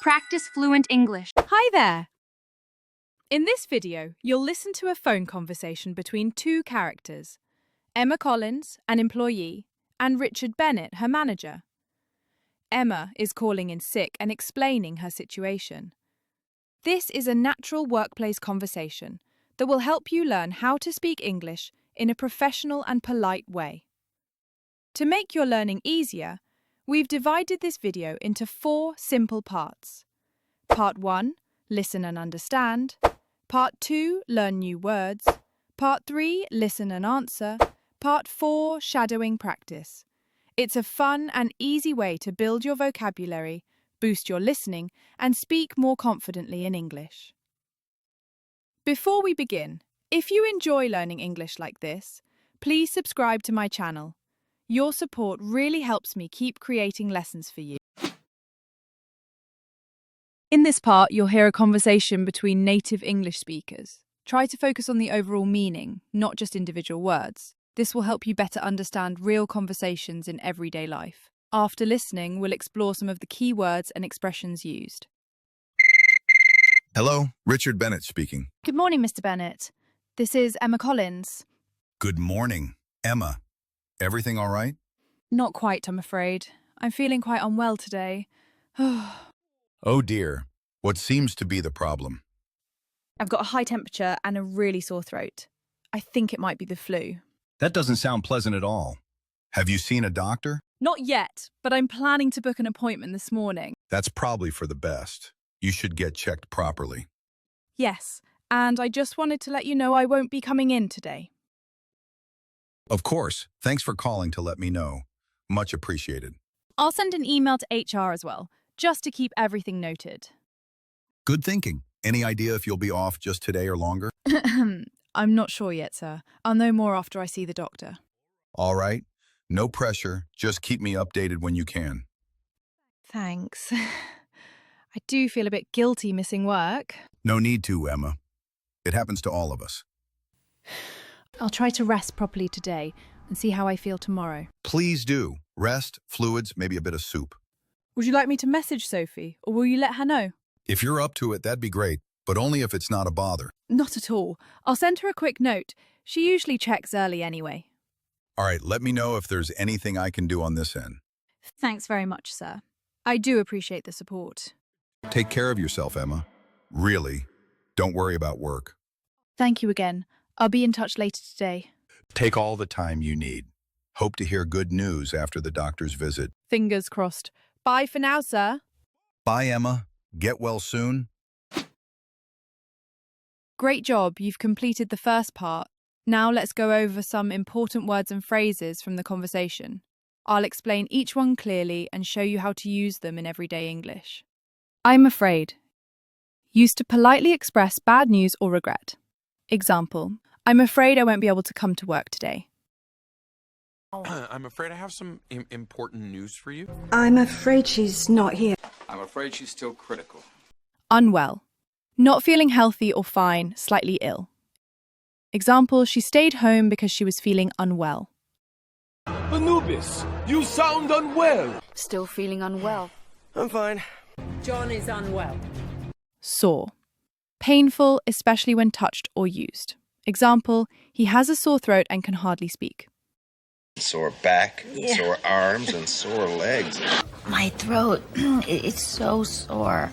Practice fluent English. Hi there! In this video, you'll listen to a phone conversation between two characters, Emma Collins, an employee, and Richard Bennett, her manager. Emma is calling in sick and explaining her situation. This is a natural workplace conversation that will help you learn how to speak English in a professional and polite way. To make your learning easier, we've divided this video into 4 simple parts. Part 1, listen and understand. Part 2, learn new words. Part 3, listen and answer. Part 4, shadowing practice. It's a fun and easy way to build your vocabulary, boost your listening, and speak more confidently in English. Before we begin, if you enjoy learning English like this, please subscribe to my channel. Your support really helps me keep creating lessons for you. In this part, you'll hear a conversation between native English speakers. Try to focus on the overall meaning, not just individual words. This will help you better understand real conversations in everyday life. After listening, we'll explore some of the key words and expressions used. Hello, Richard Bennett speaking. Good morning, Mr. Bennett. This is Emma Collins. Good morning, Emma. Everything all right? Not quite, I'm afraid. I'm feeling quite unwell today. Oh dear, what seems to be the problem? I've got a high temperature and a really sore throat. I think it might be the flu. That doesn't sound pleasant at all. Have you seen a doctor? Not yet, but I'm planning to book an appointment this morning. That's probably for the best. You should get checked properly. Yes, and I just wanted to let you know I won't be coming in today. Of course. Thanks for calling to let me know. Much appreciated. I'll send an email to HR as well, just to keep everything noted. Good thinking. Any idea if you'll be off just today or longer? I'm not sure yet, sir. I'll know more after I see the doctor. All right. No pressure. Just keep me updated when you can. Thanks. I do feel a bit guilty missing work. No need to, Emma. It happens to all of us. I'll try to rest properly today and see how I feel tomorrow. Please do. Rest, fluids, maybe a bit of soup. Would you like me to message Sophie, or will you let her know? If you're up to it, that'd be great, but only if it's not a bother. Not at all. I'll send her a quick note. She usually checks early anyway. All right, let me know if there's anything I can do on this end. Thanks very much, sir. I do appreciate the support. Take care of yourself, Emma. Really, don't worry about work. Thank you again. I'll be in touch later today. Take all the time you need. Hope to hear good news after the doctor's visit. Fingers crossed. Bye for now, sir. Bye, Emma. Get well soon. Great job. You've completed the first part. Now let's go over some important words and phrases from the conversation. I'll explain each one clearly and show you how to use them in everyday English. I'm afraid. Used to politely express bad news or regret. Example, I'm afraid I won't be able to come to work today. I'm afraid I have some important news for you. I'm afraid she's not here. I'm afraid she's still critical. Unwell. Not feeling healthy or fine, slightly ill. Example, she stayed home because she was feeling unwell. Anubis, you sound unwell. Still feeling unwell. I'm fine. John is unwell. Sore. Painful, especially when touched or used. Example, he has a sore throat and can hardly speak. Sore back, sore arms, and sore legs. My throat, it's so sore.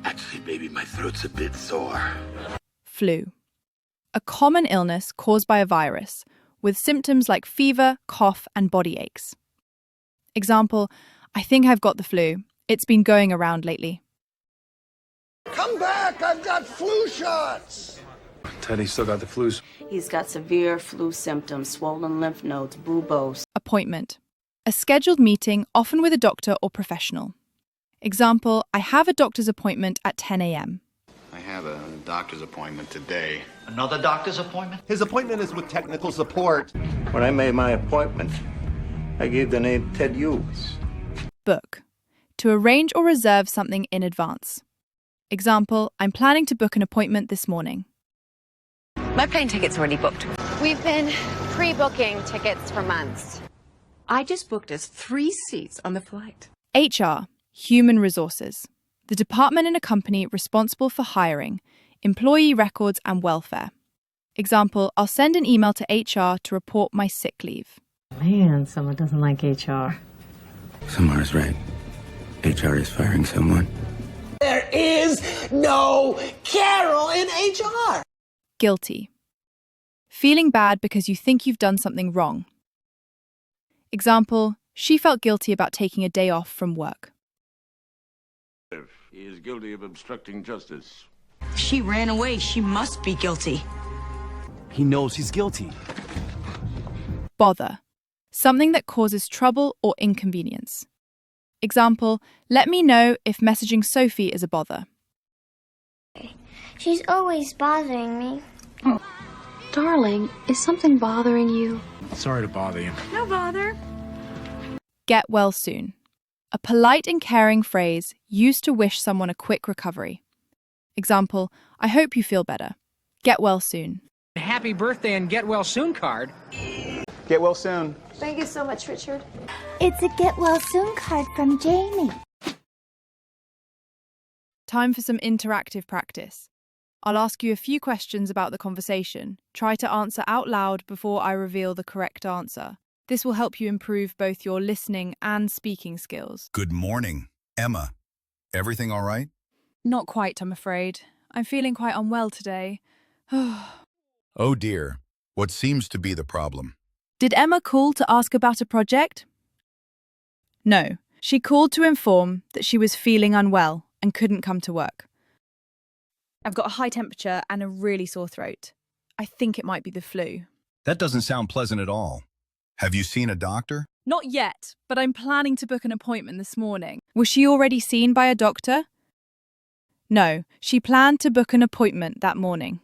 Actually, baby, my throat's a bit sore. Flu. A common illness caused by a virus, with symptoms like fever, cough, and body aches. Example, I think I've got the flu. It's been going around lately. Come back! I've got flu shots! Teddy's still got the flus. He's got severe flu symptoms, swollen lymph nodes, buboes. Appointment. A scheduled meeting, often with a doctor or professional. Example, I have a doctor's appointment at 10 a.m. I have a doctor's appointment today. Another doctor's appointment? His appointment is with technical support. When I made my appointment, I gave the name Ted Hughes. Book. To arrange or reserve something in advance. Example, I'm planning to book an appointment this morning. My plane ticket's already booked. We've been pre-booking tickets for months. I just booked us 3 seats on the flight. HR, human resources. the department in a company responsible for hiring, employee records and welfare. Example, I'll send an email to HR to report my sick leave. Man, someone doesn't like HR. Samara's right. HR is firing someone. There is no Carol in HR. Guilty. Feeling bad because you think you've done something wrong. Example, she felt guilty about taking a day off from work. He is guilty of obstructing justice. She ran away. She must be guilty. He knows he's guilty. Bother. Something that causes trouble or inconvenience. Example, let me know if messaging Sophie is a bother. She's always bothering me. Oh. Darling, is something bothering you? Sorry to bother you. No bother. Get well soon. A polite and caring phrase used to wish someone a quick recovery. Example, I hope you feel better. Get well soon. Happy birthday and get well soon card. Get well soon. Thank you so much, Richard. It's a get well soon card from Jamie. Time for some interactive practice. I'll ask you a few questions about the conversation. Try to answer out loud before I reveal the correct answer. This will help you improve both your listening and speaking skills. Good morning, Emma. Everything all right? Not quite, I'm afraid. I'm feeling quite unwell today. Oh dear, what seems to be the problem? Did Emma call to ask about a project? No, she called to inform that she was feeling unwell and couldn't come to work. I've got a high temperature and a really sore throat. I think it might be the flu. That doesn't sound pleasant at all. Have you seen a doctor? Not yet, but I'm planning to book an appointment this morning. Was she already seen by a doctor? No, she planned to book an appointment that morning.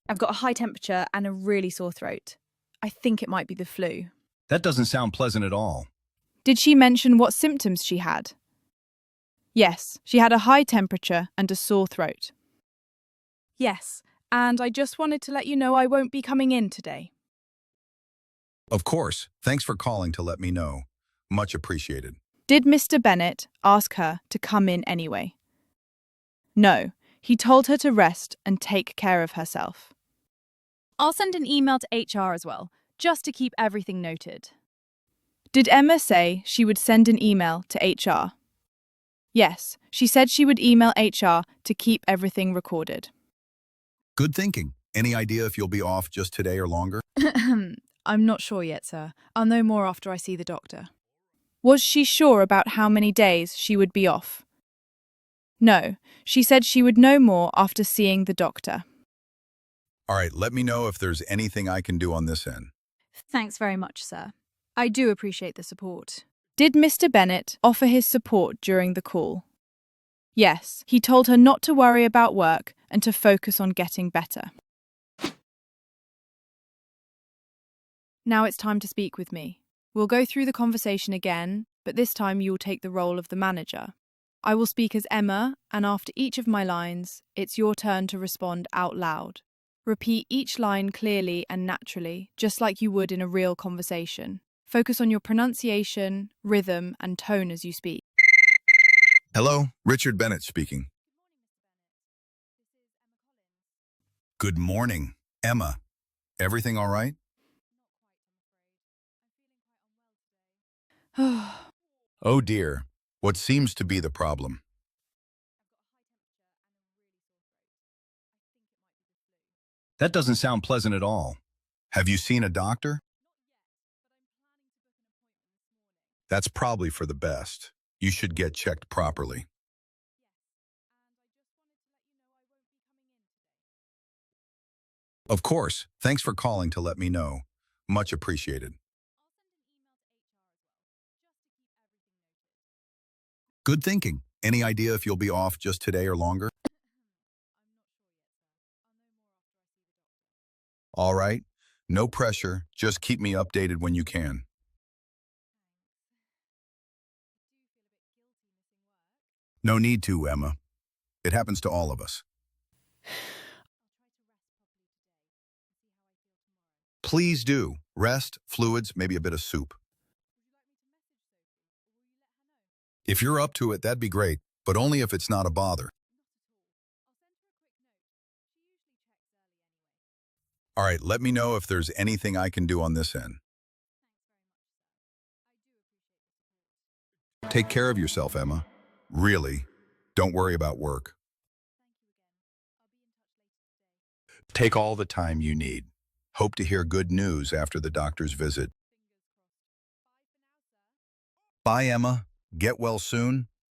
I've got a high temperature and a really sore throat. I think it might be the flu. That doesn't sound pleasant at all. Did she mention what symptoms she had? Yes, she had a high temperature and a sore throat. Yes, and I just wanted to let you know I won't be coming in today. Of course. Thanks for calling to let me know. Much appreciated. Did Mr. Bennett ask her to come in anyway? No, he told her to rest and take care of herself. I'll send an email to HR as well, just to keep everything noted. Did Emma say she would send an email to HR? Yes, she said she would email HR to keep everything recorded. Good thinking. Any idea if you'll be off just today or longer? I'm not sure yet, sir. I'll know more after I see the doctor. Was she sure about how many days she would be off? No, she said she would know more after seeing the doctor. All right, let me know if there's anything I can do on this end. Thanks very much, sir. I do appreciate the support. Did Mr. Bennett offer his support during the call? Yes, he told her not to worry about work and to focus on getting better. Now it's time to speak with me. We'll go through the conversation again, but this time you will take the role of the manager. I will speak as Emma, and after each of my lines, it's your turn to respond out loud. Repeat each line clearly and naturally, just like you would in a real conversation. Focus on your pronunciation, rhythm, and tone as you speak. Hello, Richard Bennett speaking. Good morning, Emma. Everything all right? Oh dear, what seems to be the problem? That doesn't sound pleasant at all. Have you seen a doctor? That's probably for the best. You should get checked properly. Of course. Thanks for calling to let me know. Much appreciated. Good thinking. Any idea if you'll be off just today or longer? All right. No pressure. Just keep me updated when you can. No need to, Emma. It happens to all of us. Please do. Rest, fluids, maybe a bit of soup. If you're up to it, that'd be great. but only if it's not a bother. All right, let me know if there's anything I can do on this end. Take care of yourself, Emma. Really, don't worry about work. Take all the time you need. Hope to hear good news after the doctor's visit. Bye, Emma. Get well soon.